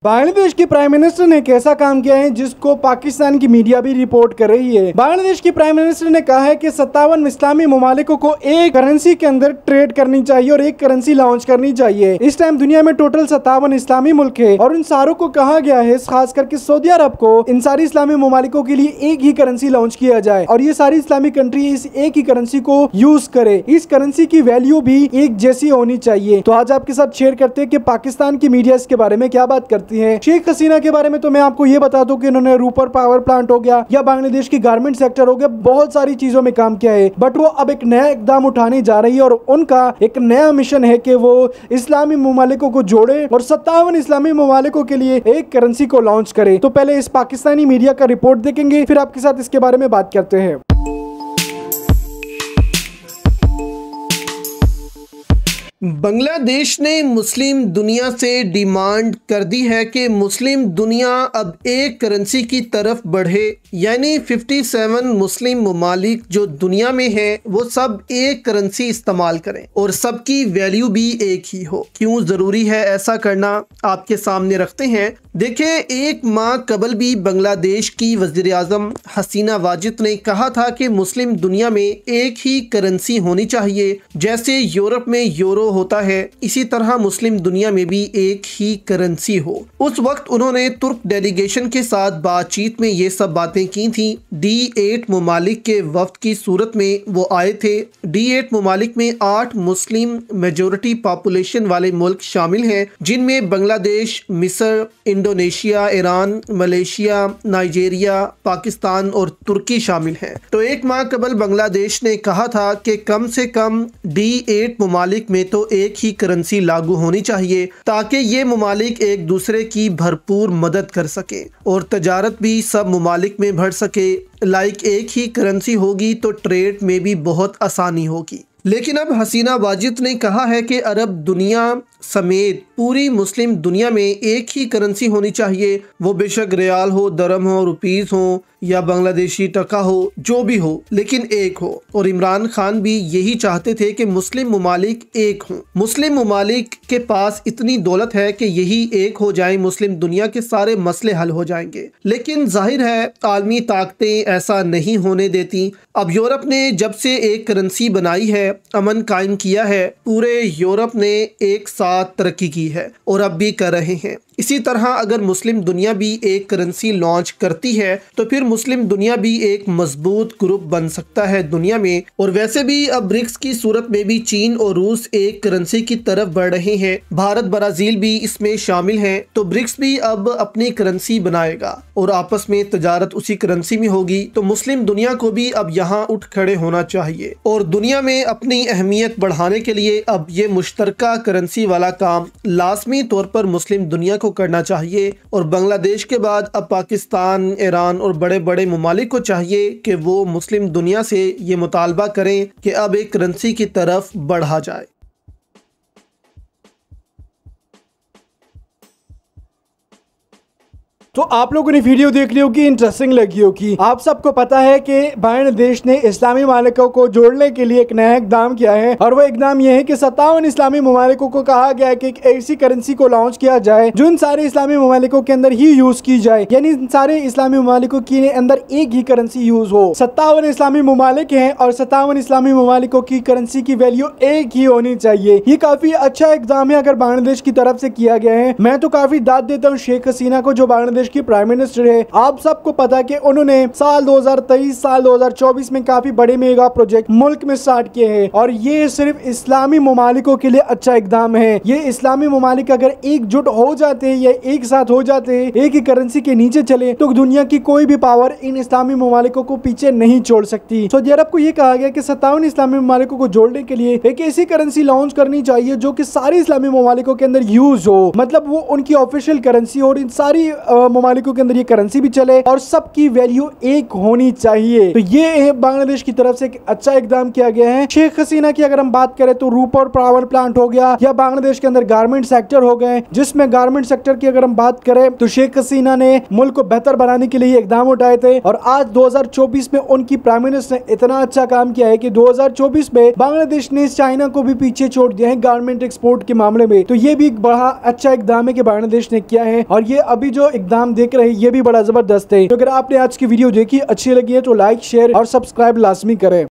बांग्लादेश के prime minister ने कैसा काम किया है जिसको पाकिस्तान की मीडिया भी रिपोर्ट कर रही है। बांग्लादेश के प्राइम मिनिस्टर ने कहा है कि 57 इस्लामी ममालिकों को एक करेंसी के अंदर ट्रेड करनी चाहिए और एक करेंसी लॉन्च करनी चाहिए। इस टाइम दुनिया में टोटल 57 इस्लामी मुल्क है और इन सारों को कहा गया है, खास करके सऊदी अरब को, इन सारी इस्लामी ममालिकों के लिए एक ही करेंसी लॉन्च किया जाए और ये सारी इस्लामी कंट्री इस एक ही करेंसी को यूज करे। इस करेंसी की वैल्यू भी एक जैसी होनी चाहिए। तो आज आपके साथ शेयर करते हैं कि पाकिस्तान की मीडिया इसके बारे में क्या बात करती है। शेख हसीना के बारे में तो मैं आपको ये बता दूं कि इन्होंने रूपर पावर प्लांट हो गया या बांग्लादेश की गारमेंट सेक्टर हो गया, बहुत सारी चीजों में काम किया है, बट वो अब एक नया इकदाम उठाने जा रही है और उनका एक नया मिशन है कि वो इस्लामी ममालिकों को जोड़े और 57 इस्लामी ममालिकों के लिए एक करेंसी को लॉन्च करे। तो पहले इस पाकिस्तानी मीडिया का रिपोर्ट देखेंगे, फिर आपके साथ इसके बारे में बात करते हैं। बांग्लादेश ने मुस्लिम दुनिया से डिमांड कर दी है कि मुस्लिम दुनिया अब एक करेंसी की तरफ बढ़े, यानी 57 मुस्लिम ममालिक जो दुनिया में हैं वो सब एक करेंसी इस्तेमाल करें और सबकी वैल्यू भी एक ही हो। क्यों ज़रूरी है ऐसा करना, आपके सामने रखते हैं। देखिए, एक माह कबल भी बांग्लादेश की वज़ीर आज़म हसीना वाजिद ने कहा था कि मुस्लिम दुनिया में एक ही करेंसी होनी चाहिए। जैसे यूरोप में यूरो होता है, इसी तरह मुस्लिम दुनिया में भी एक ही करेंसी हो। उस वक्त उन्होंने तुर्क डेलीगेशन के साथ बातचीत में ये सब बातें की थी। D8 ममालिक के वफ्द की सूरत में वो आए थे। D8 ममालिक में 8 मुस्लिम मेजोरिटी पॉपुलेशन वाले मुल्क शामिल हैं, जिनमें बांग्लादेश, मिस्र, Indonesia, Iran, Malaysia, Nigeria, Pakistan और तुर्की शामिल हैं। तो एक माह कबल बांग्लादेश ने कहा था कि कम से कम D8 ममालिक में तो एक ही करेंसी लागू होनी चाहिए ताकि ये ममालिक एक दूसरे की भरपूर मदद कर सके और तजारत भी सब ममालिक में बढ़ सके। एक ही करेंसी होगी तो ट्रेड में भी बहुत आसानी होगी। लेकिन अब हसीना वाजिद ने कहा है कि अरब दुनिया समेत पूरी मुस्लिम दुनिया में एक ही करेंसी होनी चाहिए, वो बेशक रियाल हो, दरम हो, रुपीस हो या बांग्लादेशी टका हो, जो भी हो, लेकिन एक हो। और इमरान खान भी यही चाहते थे कि मुस्लिम ममालिक एक हों। मुस्लिम ममालिक के पास इतनी दौलत है कि यही एक हो जाए, मुस्लिम दुनिया के सारे मसले हल हो जाएंगे। लेकिन जाहिर है आलमी ताकतें ऐसा नहीं होने देती। अब यूरोप ने जब से एक करेंसी बनाई है, अमन कायम किया है, पूरे यूरोप ने एक साथ तरक्की की है और अब भी कर रहे हैं। इसी तरह अगर मुस्लिम दुनिया भी एक करेंसी लॉन्च करती है तो फिर मुस्लिम दुनिया भी एक मजबूत ग्रुप बन सकता है दुनिया में। और वैसे भी अब ब्रिक्स की सूरत में भी चीन और रूस एक करेंसी की तरफ बढ़ रहे हैं। भारत, ब्राजील भी इसमें शामिल हैं। तो ब्रिक्स भी अब अपनी करेंसी बनाएगा और आपस में तजारत उसी करेंसी में होगी। तो मुस्लिम दुनिया को भी अब यहाँ उठ खड़े होना चाहिए और दुनिया में अपनी अहमियत बढ़ाने के लिए अब ये मुश्तरका करेंसी वाला काम लाजमी तौर पर मुस्लिम दुनिया करना चाहिए। और बांग्लादेश के बाद अब पाकिस्तान, ईरान और बड़े बड़े ममालिक को चाहिए कि वो मुस्लिम दुनिया से ये मुतालबा करें कि अब एक करेंसी की तरफ बढ़ा जाए। तो आप लोगों ने वीडियो देख ली होगी, इंटरेस्टिंग लगी होगी। आप सबको पता है कि बांग्लादेश ने इस्लामी ममालिकों को जोड़ने के लिए एक नया इकदाम किया है और वो इकदाम ये है कि 57 इस्लामी ममालिकों को कहा गया है कि एक ऐसी करेंसी को लॉन्च किया जाए जो इन सारे इस्लामी ममालिकों के अंदर ही यूज की जाए, यानी इन सारे इस्लामी ममालिकों के अंदर एक ही करेंसी यूज हो। 57 इस्लामी ममालिक हैं और 57 इस्लामी ममालिकों की करेंसी की वैल्यू एक ही होनी चाहिए। ये काफी अच्छा इकदाम है अगर बांग्लादेश की तरफ से किया गया है। मैं तो काफी दाद देता हूँ शेख हसीना को, जो बांग्लादेश की प्राइम मिनिस्टर है। आप सबको पता है कि उन्होंने साल 2023 साल 2024 में काफी बड़े मेगा प्रोजेक्ट मुल्क में स्टार्ट किए हैं और ये सिर्फ इस्लामी ममालिकों के लिए अच्छा इकदाम है। ये इस्लामी ममालिक अगर एकजुट हो जाते हैं या एक साथ हो जाते हैं, एक ही करेंसी के नीचे चले, तो दुनिया की कोई भी पावर इन इस्लामी ममालिकों को पीछे नहीं छोड़ सकती। सऊदी अरब को ये कहा गया कि 57 इस्लामी ममालिकों को जोड़ने के लिए एक ऐसी करेंसी लॉन्च करनी चाहिए जो कि सारे इस्लामी ममालिकों के अंदर यूज हो, मतलब वो उनकी ऑफिशियल करेंसी हो और इन सारी ममालिकों के अंदर ये करेंसी भी चले और सबकी वैल्यू एक होनी चाहिए। तो ये बांग्लादेश की तरफ से एक अच्छा इकदाम किया गया है। शेख हसीना की अगर हम बात करें तो रूपर पावर प्लांट हो गया या बांग्लादेश के अंदर गारमेंट सेक्टर हो गए, जिसमें गारमेंट सेक्टर की अगर हम बात करें तो शेख हसीना ने मुल्क को बेहतर बनाने के लिए इकदाम उठाए थे और आज 2024 में उनकी प्राइम मिनिस्टर ने इतना अच्छा काम किया है कि 2024 में बांग्लादेश ने चाइना को भी पीछे छोड़ दिया है गारमेंट एक्सपोर्ट के मामले में। तो ये भी एक बड़ा अच्छा इकदाम है कि बांग्लादेश ने किया है और ये अभी जो इकदाम देख रहे हैं ये भी बड़ा जबरदस्त है। तो अगर आपने आज की वीडियो देखी अच्छी लगी है तो लाइक शेयर और सब्सक्राइब लाजमी करें।